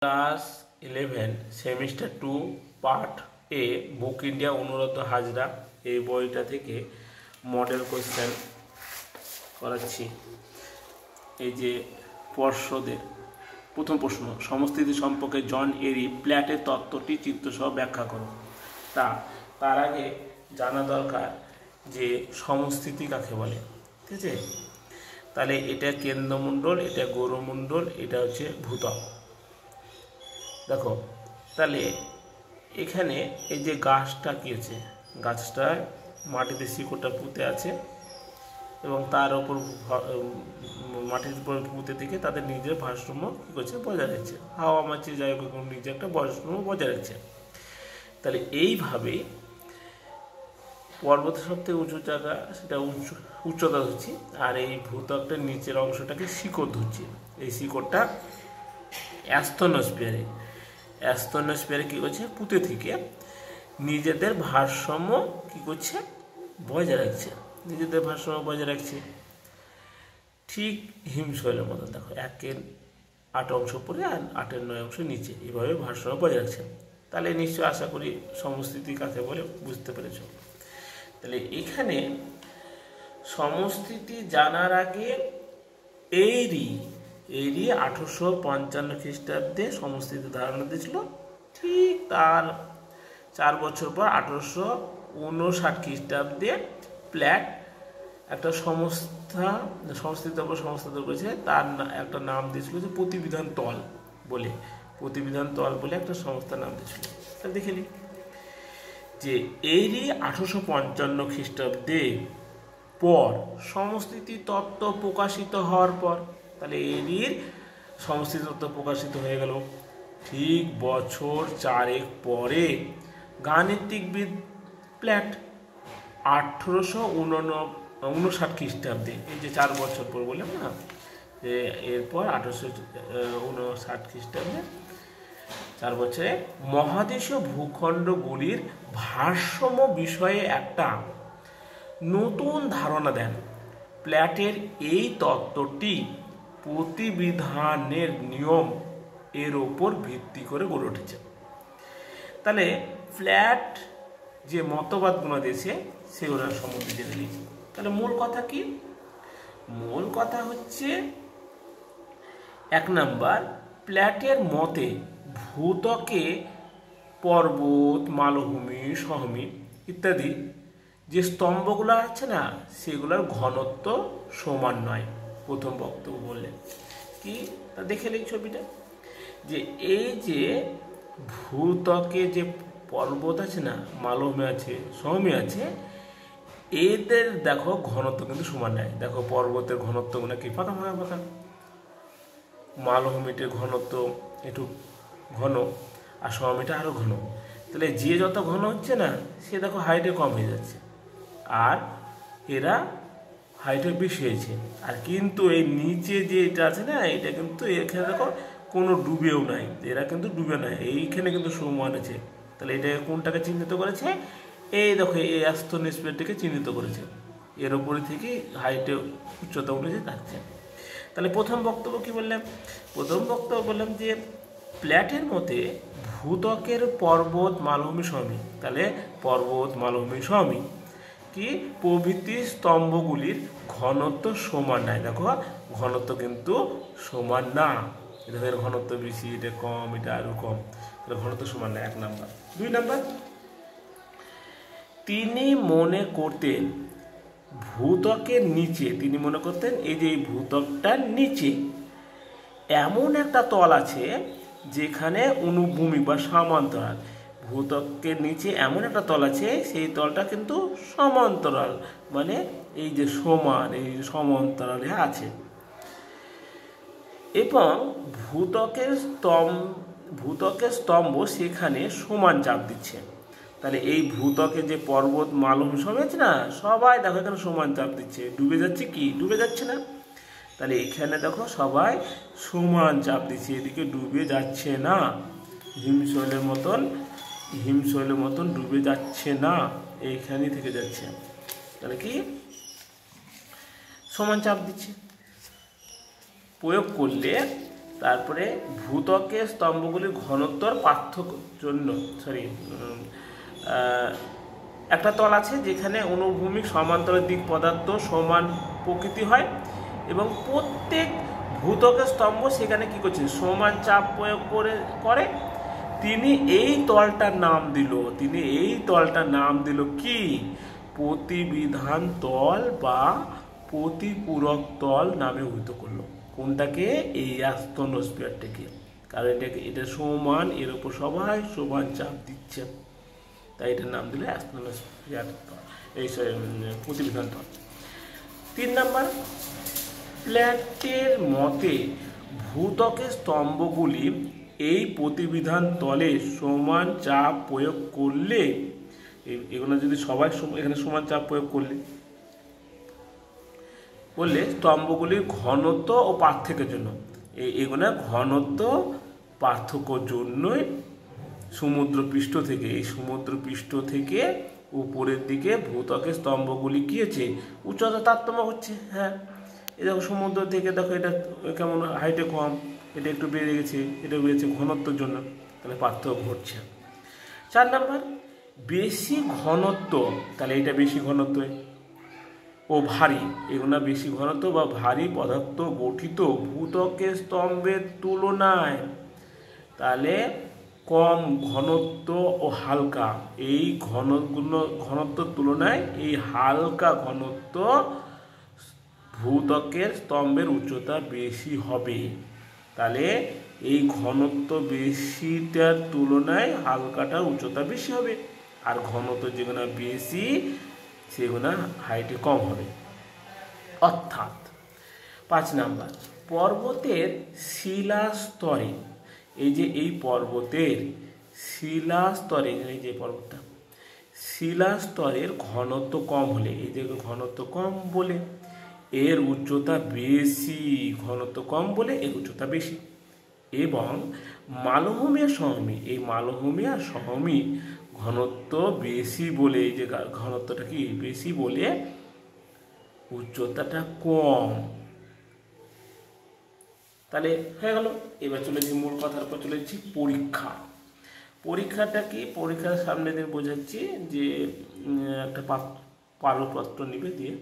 Class 11 semester 2 part এ বুক India অনুরোধ হাজরা এই বইটা থেকে মডেল কোশ্চেন করাচ্ছি। এই যে পর্ষদের প্রথম প্রশ্ন, সমস্থিতি সম্পর্কে জন এরি প্ল্যাটের তত্ত্বটি চিত্রসহ ব্যাখ্যা করো। তার আগে জানা দরকার যে সমস্থিতি কাকে বলে, ঠিক আছে? তাহলে এটা কেন্দ্রমণ্ডল, এটা গৌরমণ্ডল, এটা হচ্ছে ভূত্বক। দেখো তাহলে এখানে এই যে গাছটা কি আছে, গাছটা মাটিতে শিকড়টা পুঁতে আছে এবং তার ওপর মাটির উপর পুঁতে থেকে তাদের নিজের ভারসাম্য কী করছে, বজায় রাখছে। হাওয়া মাছি যাই হোক নিজের একটা ভারসাম্য বজায় রাখছে। তাহলে এইভাবেই পর্বতের সবথেকে উঁচু জায়গা সেটা উচ্চতা ধরছি, আর এই ভূত্বকটার নিচের অংশটাকে শিকড় ধরছি। এই শিকড়টা অ্যাস্তনোস্ফিয়ারে কী করছে, পুঁতে থেকে নিজেদের ভারসাম্য কী করছে, বজায় রাখছে, নিজেদের ভারসাম্য বজায় রাখছে। ঠিক হিমশৈলের মতো, দেখো 1-8 অংশ পরে আর 8-9 অংশ নিচে, এইভাবে ভারসাম্য বজায় রাখছে। তাহলে নিশ্চয়ই আশা করি সমস্থিতি কাকে বলে বুঝতে পেরেছ। তাহলে এখানে সমস্থিতি জানার আগে এরি 1855 খ্রিস্টাব্দে সমস্থিতি ধারণা দিয়েছিল। ঠিক তার 4 বছর পর 1859 খ্রিস্টাব্দে প্ল্যাট একটা সংস্থিত করেছে, তার একটা নাম দিয়েছিল যে প্রতিবিধান তল বলে, একটা সংস্থার নাম দিয়েছিল। তাহলে দেখে নিই যে এরই 1855 খ্রিস্টাব্দে পর সমস্থিতি তত্ত্ব প্রকাশিত হওয়ার পর, তাহলে এরির সমস্থিতি তত্ত্ব প্রকাশিত হয়ে গেল। ঠিক বছর 4 পরে গাণিতিকবিদ প্ল্যাট 1859 খ্রিস্টাব্দে, এই যে 4 বছর পর বললাম না, যে এরপর 1859 খ্রিস্টাব্দে 4 বছরে মহাদেশীয় ভূখণ্ডগুলির ভারসাম্য বিষয়ে একটা নতুন ধারণা দেন। প্ল্যাটের এই তত্ত্বটি প্রতিবিধানের নিয়ম এর ওপর ভিত্তি করে গড়ে উঠেছে। তাহলে প্ল্যাট যে মতবাদগুলো দিয়েছে সেগুলো সম্বন্ধে জেনে নিয়েছি। তাহলে মূল কথা কি? মূল কথা হচ্ছে 1 নাম্বার, প্ল্যাটের মতে ভূত্বকে পর্বত, মালভূমি, সমভূমি ইত্যাদি যে স্তম্ভগুলো আছে না, সেগুলোর ঘনত্ব সমান নয়। প্রথম বক্তব্য বললেন কি, তা দেখে নিই ছবিটা, যে এই যে ভূত্বকে যে পর্বত আছে না, মালভূমি আছে, সমভূমি আছে, এদের দেখো ঘনত্ব কিন্তু সমান নয়। দেখো পর্বতের ঘনত্বগুলো কি ফাঁকা, মালভূমিটির ঘনত্ব একটু ঘন আর সমভূমিটা আরও ঘন। তাহলে যে যত ঘন হচ্ছে না, সে দেখো হাইটে কম হয়ে যাচ্ছে, আর এরা হাইটে বেশি হয়েছে। আর কিন্তু এই নিচে যে এটা আছে না, এটা কিন্তু এখানে দেখো কোনো ডুবেও নাই, এরা কিন্তু ডুবে নাই, এইখানে কিন্তু সমান আছে। তাহলে এটা কোনটাকে চিহ্নিত করেছে? এই দেখো এই অ্যাস্তনোস্ফিয়ারটাকে চিহ্নিত করেছে, এর উপরে থেকে হাইটে উচ্চতা অনুযায়ী থাকছে। তাহলে প্রথম বক্তব্য কি বললাম? প্রথম বক্তব্য বললাম যে প্ল্যাটের মতে ভূত্বকের পর্বত, মালভূমি, সমভূমি, তাহলে পর্বত, মালভূমি, সমভূমি কি প্রভৃতি স্তম্ভগুলির ঘনত্ব সমান নয়। দেখো ঘনত্ব কিন্তু সমান না, এদের ঘনত্ব বেশি, এটা কম, এটা আরও কম, তাহলে ঘনত্ব সমান না, 1 নাম্বার। 2 নাম্বার, তিনি মনে করতেন ভূত্বকের নিচে, এই যে এই ভূত্বকটার নিচে এমন একটা তল আছে যেখানে অনুভূমি বা সমান্তরাল। ভূত্বকের নিচে এমন একটা তল আছে, সেই তলটা কিন্তু সমান্তরাল, মানে এই যে সমান, এই সমান্তরালে আছে, এবং ভূত্বকের স্তম্ভ সেখানে সমান চাপ দিচ্ছে। তাহলে এই ভূত্বকে যে পর্বত, মালভূমি সব আছে না, সবাই দেখো এখানে সমান চাপ দিচ্ছে। ডুবে যাচ্ছে কি? ডুবে যাচ্ছে না। তাহলে এখানে দেখো সবাই সমান চাপ দিচ্ছে, এদিকে ডুবে যাচ্ছে না, হিমশৈলের মতন ডুবে যাচ্ছে না, এইখানেই থেকে যাচ্ছে। তাহলে কি সমান চাপ দিচ্ছে। প্রয়োগ করলে তারপরে ভূত্বকের স্তম্ভগুলির ঘনত্বর পার্থক্য জন্য একটা তল আছে যেখানে অনুভূমিক সমান্তরাল দিক পদার্থ সমান প্রকৃতি হয় এবং প্রত্যেক ভূত্বকের স্তম্ভ সেখানে কি করছে সমান চাপ প্রয়োগ করে তিনি এই তলটার নাম দিল কি প্রতিবিধান তল বা প্রতিপূরক তল নামে অভিহিত করলো। কোনটাকে? এই অ্যাস্তনোস্ফিয়ারটাকে। কারণ এটা সমান, এর উপর সবাই সমান চাপ দিচ্ছে, তাই এটার নাম দিলে অ্যাস্তনোস্ফিয়ার তল, এই প্রতিবিধান তল। 3 নাম্বার, প্ল্যাটের মতে ভূত্বকের স্তম্ভগুলি এই প্রতিবিধান তলে সমান চাপ প্রয়োগ করলে, এগুলো যদি সবাই এখানে সমান চাপ প্রয়োগ করলে স্তম্ভগুলির ঘনত্ব ও পার্থক্যের জন্য, এগুলো ঘনত্ব পার্থক্যর জন্যই সমুদ্রপৃষ্ঠ থেকে উপরের দিকে ভূত্বকের স্তম্ভগুলি কি হচ্ছে উচ্চতা তারতম্য হচ্ছে। হ্যাঁ, এই দেখো সমুদ্র থেকে দেখো এটা কেমন হাইটে কম, এটা একটু বেড়ে গেছে, এটা বেড়েছে ঘনত্বের জন্য, তাহলে পার্থক্য ঘটছে। 4 নাম্বার, বেশি ঘনত্ব, তাহলে এটা বেশি ঘনত্ব ও ভারী, এগুলো বেশি ঘনত্ব বা ভারী পদার্থ গঠিত ভূত্বকের স্তম্ভের তুলনায় তাহলে কম ঘনত্ব ও হালকা, এই ঘনত্বের তুলনায় এই হালকা ঘনত্ব ভূত্বকের স্তম্ভের উচ্চতা বেশি হবে। তাহলে এই ঘনত্ব বেশিটার তুলনায় হালকাটার উচ্চতা বেশি হবে, আর ঘনত্ব যেগুলো বেশি সেগুলো হাইটে কম হবে। অর্থাৎ 5 নাম্বার, পর্বতের শিলাস্তরে, এই পর্বতের শিলাস্তরে, এই যে পর্বতটা শিলাস্তরের ঘনত্ব কম হলে, এই যে ঘনত্ব কম বলে এর উচ্চতা বেশি, ঘনত্ব কম বলে এর উচ্চতা বেশি। এবং মালভূমি আর সমভূমি ঘনত্ব বেশি বলে, এই যে ঘনত্বটা কি বেশি বলে উচ্চতাটা কম। তাহলে হয়ে গেল। এবার চলেছি মূল কথার উপর চলেছি পরীক্ষাটা কি? পরীক্ষার সামনে দিয়ে বোঝাচ্ছি যে একটা পারপত্র নিবে দিয়ে